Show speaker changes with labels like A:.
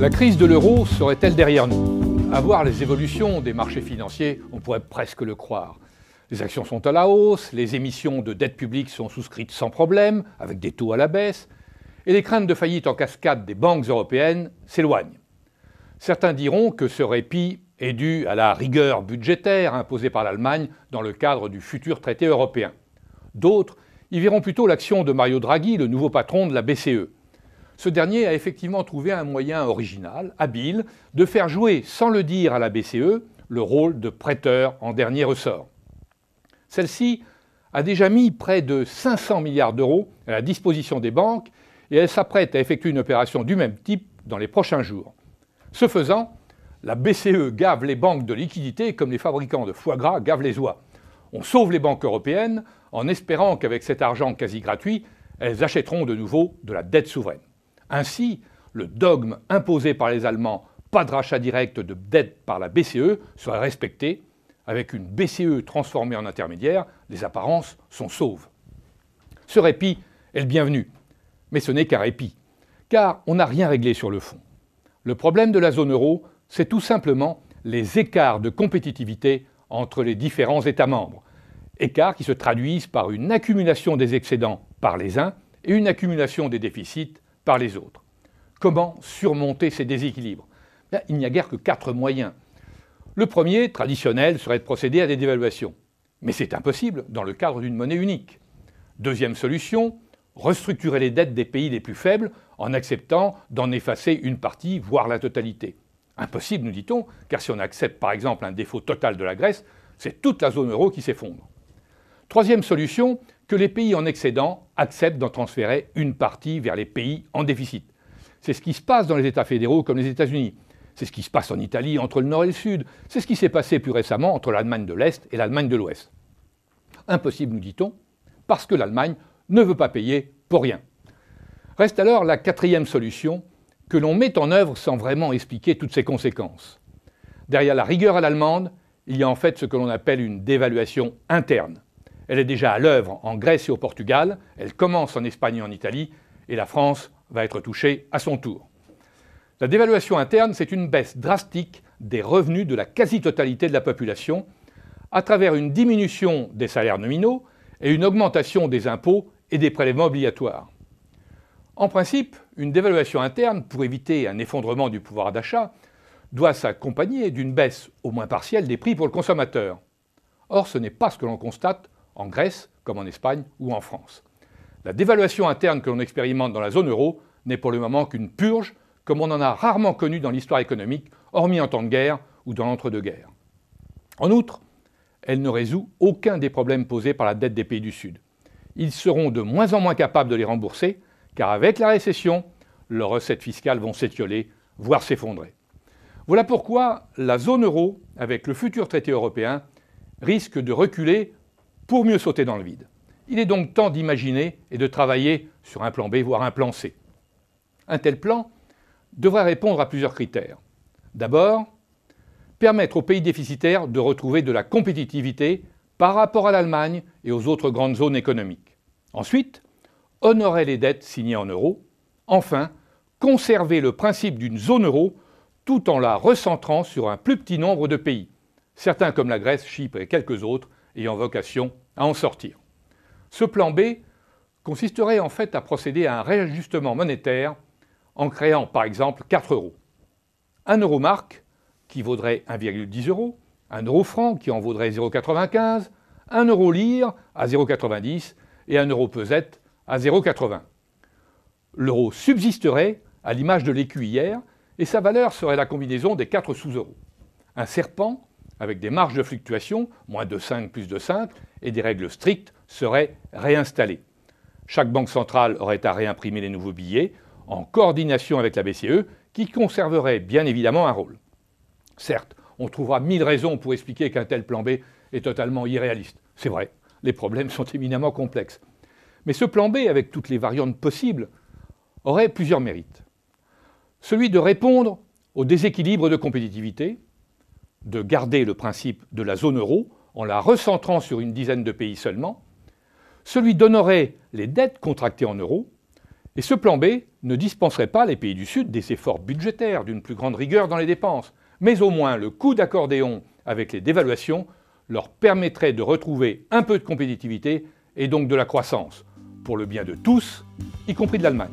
A: La crise de l'euro serait-elle derrière nous? À voir les évolutions des marchés financiers, on pourrait presque le croire. Les actions sont à la hausse, les émissions de dette publique sont souscrites sans problème, avec des taux à la baisse, et les craintes de faillite en cascade des banques européennes s'éloignent. Certains diront que ce répit est dû à la rigueur budgétaire imposée par l'Allemagne dans le cadre du futur traité européen. D'autres y verront plutôt l'action de Mario Draghi, le nouveau patron de la BCE. Ce dernier a effectivement trouvé un moyen original, habile, de faire jouer, sans le dire à la BCE, le rôle de prêteur en dernier ressort. Celle-ci a déjà mis près de 500 milliards d'euros à la disposition des banques et elle s'apprête à effectuer une opération du même type dans les prochains jours. Ce faisant, la BCE gave les banques de liquidités comme les fabricants de foie gras gavent les oies. On sauve les banques européennes en espérant qu'avec cet argent quasi gratuit, elles achèteront de nouveau de la dette souveraine. Ainsi, le dogme imposé par les Allemands, pas de rachat direct de dette par la BCE, serait respecté. Avec une BCE transformée en intermédiaire, les apparences sont sauves. Ce répit est le bienvenu, mais ce n'est qu'un répit, car on n'a rien réglé sur le fond. Le problème de la zone euro, c'est tout simplement les écarts de compétitivité entre les différents États membres, écarts qui se traduisent par une accumulation des excédents par les uns et une accumulation des déficits par les autres. Comment surmonter ces déséquilibres? Il n'y a guère que 4 moyens. Le premier, traditionnel, serait de procéder à des dévaluations. Mais c'est impossible dans le cadre d'une monnaie unique. Deuxième solution, restructurer les dettes des pays les plus faibles en acceptant d'en effacer une partie, voire la totalité. Impossible, nous dit-on, car si on accepte par exemple un défaut total de la Grèce, c'est toute la zone euro qui s'effondre. Troisième solution, que les pays en excédent acceptent d'en transférer une partie vers les pays en déficit. C'est ce qui se passe dans les États fédéraux comme les États-Unis. C'est ce qui se passe en Italie entre le Nord et le Sud. C'est ce qui s'est passé plus récemment entre l'Allemagne de l'Est et l'Allemagne de l'Ouest. Impossible, nous dit-on, parce que l'Allemagne ne veut pas payer pour rien. Reste alors la quatrième solution, que l'on met en œuvre sans vraiment expliquer toutes ses conséquences. Derrière la rigueur à l'allemande, il y a en fait ce que l'on appelle une dévaluation interne. Elle est déjà à l'œuvre en Grèce et au Portugal, elle commence en Espagne et en Italie, et la France va être touchée à son tour. La dévaluation interne, c'est une baisse drastique des revenus de la quasi-totalité de la population, à travers une diminution des salaires nominaux et une augmentation des impôts et des prélèvements obligatoires. En principe, une dévaluation interne, pour éviter un effondrement du pouvoir d'achat, doit s'accompagner d'une baisse au moins partielle des prix pour le consommateur. Or, ce n'est pas ce que l'on constate en Grèce, comme en Espagne ou en France. La dévaluation interne que l'on expérimente dans la zone euro n'est pour le moment qu'une purge, comme on en a rarement connu dans l'histoire économique, hormis en temps de guerre ou dans l'entre-deux-guerres. En outre, elle ne résout aucun des problèmes posés par la dette des pays du Sud. Ils seront de moins en moins capables de les rembourser, car avec la récession, leurs recettes fiscales vont s'étioler, voire s'effondrer. Voilà pourquoi la zone euro, avec le futur traité européen, risque de reculer pour mieux sauter dans le vide. Il est donc temps d'imaginer et de travailler sur un plan B, voire un plan C. Un tel plan devrait répondre à plusieurs critères. D'abord, permettre aux pays déficitaires de retrouver de la compétitivité par rapport à l'Allemagne et aux autres grandes zones économiques. Ensuite, honorer les dettes signées en euros. Enfin, conserver le principe d'une zone euro tout en la recentrant sur un plus petit nombre de pays, certains comme la Grèce, Chypre et quelques autres ayant vocation à en sortir. Ce plan B consisterait en fait à procéder à un réajustement monétaire en créant par exemple 4 euros. 1 euro marque qui vaudrait 1,10 €, 1 euro franc qui en vaudrait 0,95, 1 euro lire à 0,90 et 1 euro pesette à 0,80. L'euro subsisterait à l'image de l'écu hier et sa valeur serait la combinaison des 4 sous-euros. Un serpent avec des marges de fluctuation, moins de 5 plus de 5, et des règles strictes serait réinstallé. Chaque banque centrale aurait à réimprimer les nouveaux billets en coordination avec la BCE qui conserverait bien évidemment un rôle. Certes, on trouvera 1000 raisons pour expliquer qu'un tel plan B est totalement irréaliste. C'est vrai, les problèmes sont éminemment complexes. Mais ce plan B, avec toutes les variantes possibles, aurait plusieurs mérites. Celui de répondre au déséquilibre de compétitivité, de garder le principe de la zone euro en la recentrant sur une dizaine de pays seulement, celui d'honorer les dettes contractées en euros Et ce plan B ne dispenserait pas les pays du Sud des efforts budgétaires, d'une plus grande rigueur dans les dépenses, mais au moins le coup d'accordéon avec les dévaluations leur permettrait de retrouver un peu de compétitivité et donc de la croissance, pour le bien de tous, y compris de l'Allemagne.